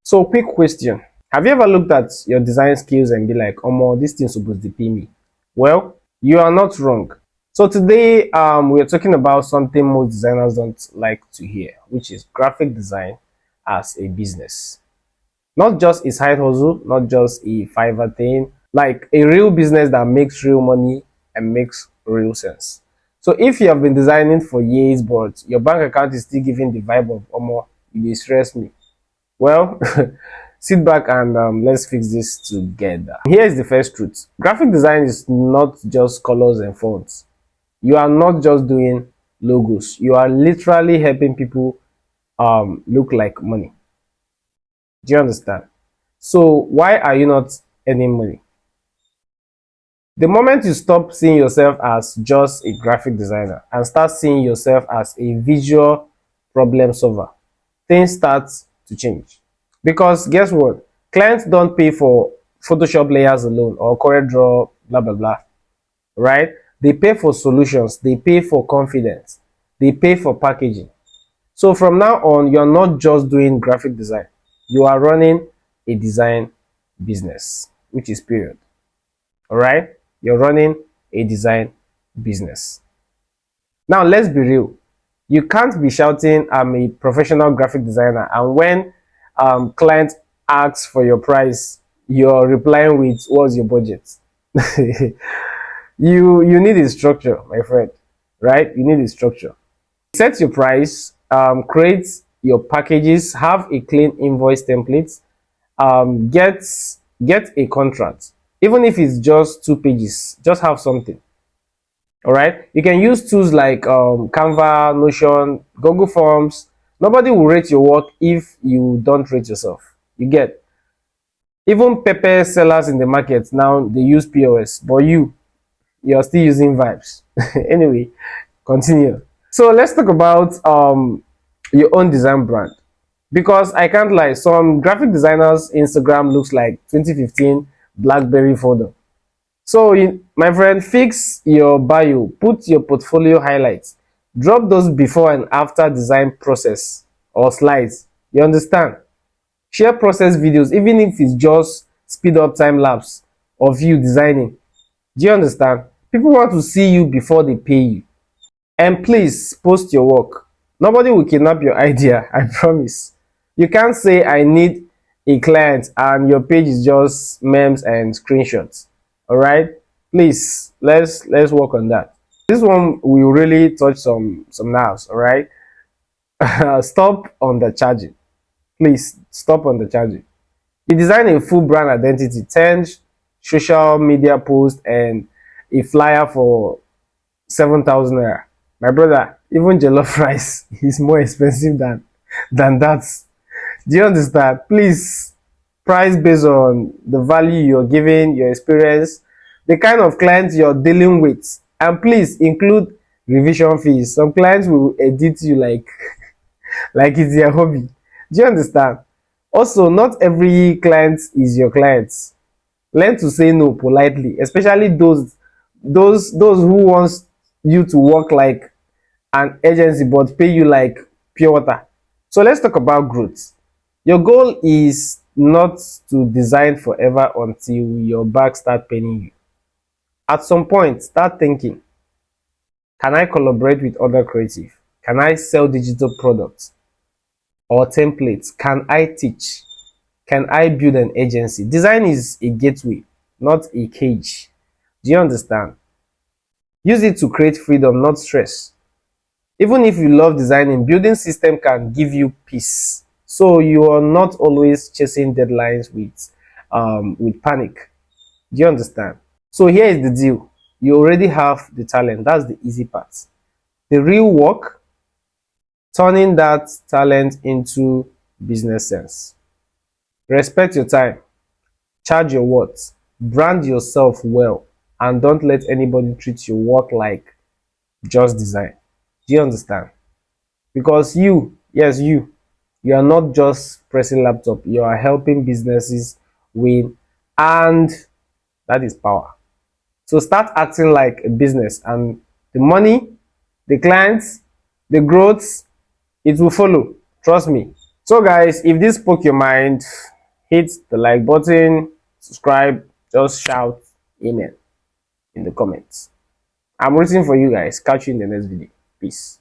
So, quick question. Have you ever looked at your design skills and be like, oh, more, this thing's supposed to pay me? Well, you are not wrong. So today, we're talking about something most designers don't like to hear, which is graphic design as a business. Not just a side hustle, not just a Fiverr thing, like a real business that makes real money and makes real sense. So if you have been designing for years, but your bank account is still giving the vibe of, oh, more, you dey stress me. Well, sit back and let's fix this together. Here is the first truth. Graphic design is not just colors and fonts. You are not just doing logos. You are literally helping people look like money. Do you understand? So why are you not earning money? The moment you stop seeing yourself as just a graphic designer and start seeing yourself as a visual problem solver, things start to change. Because guess what? Clients don't pay for Photoshop layers alone or coreldraw, blah blah blah, right? They pay for solutions, they pay for confidence, they pay for packaging. So from now on, you're not just doing graphic design, you are running a design business, which is period. All right, you're running a design business. Now let's be real. You can't be shouting, I'm a professional graphic designer, and when client asks for your price, you're replying with, what's your budget? You need a structure, my friend, right? You need a structure. Set your price, create your packages, have a clean invoice template, get a contract. Even if it's just 2 pages, just have something. All right, you can use tools like Canva, Notion, Google Forms. Nobody will rate your work if you don't rate yourself. You get. Even pepper sellers in the market now, they use POS, but you're still using vibes. Anyway, continue. So let's talk about your own design brand, because I can't lie, some graphic designers Instagram looks like 2015 BlackBerry folder. So, my friend, fix your bio, put your portfolio highlights, drop those before and after design process or slides. You understand? Share process videos, even if it's just speed up time lapse of you designing. Do you understand? People want to see you before they pay you. And please post your work. Nobody will kidnap your idea, I promise. You can't say I need a client and your page is just memes and screenshots. All right, please let's work on that. This one will really touch some nerves. All right. Stop on the charging, please stop on the charging. You design a full brand identity, 10 social media posts and a flyer for 7,000 naira. My brother, even jollof rice is more expensive than that. Do you understand? Please price based on the value you're giving, your experience, the kind of clients you're dealing with, and please include revision fees. Some clients will edit you like like it's their hobby. Do you understand? Also, not every client is your client. Learn to say no politely, especially those who wants you to work like an agency but pay you like pure water. So let's talk about growth. Your goal is not to design forever until your back start paying you. At some point, start thinking, can I collaborate with other creative? Can I sell digital products or templates? Can I teach? Can I build an agency? Design is a gateway, not a cage. Do you understand? Use it to create freedom, not stress. Even if you love designing, building system can give you peace. So you are not always chasing deadlines with panic. Do you understand? So here is the deal. You already have the talent. That's the easy part. The real work, turning that talent into business sense. Respect your time. Charge your worth. Brand yourself well. And don't let anybody treat your work like just design. Do you understand? Because yes, you are not just pressing laptop. You are helping businesses win, and that is power. So start acting like a business, and the money, the clients, the growth, it will follow. Trust me. So guys, if this spoke your mind, hit the like button, subscribe, just shout amen in the comments. I'm rooting for you guys. Catch you in the next video. Peace.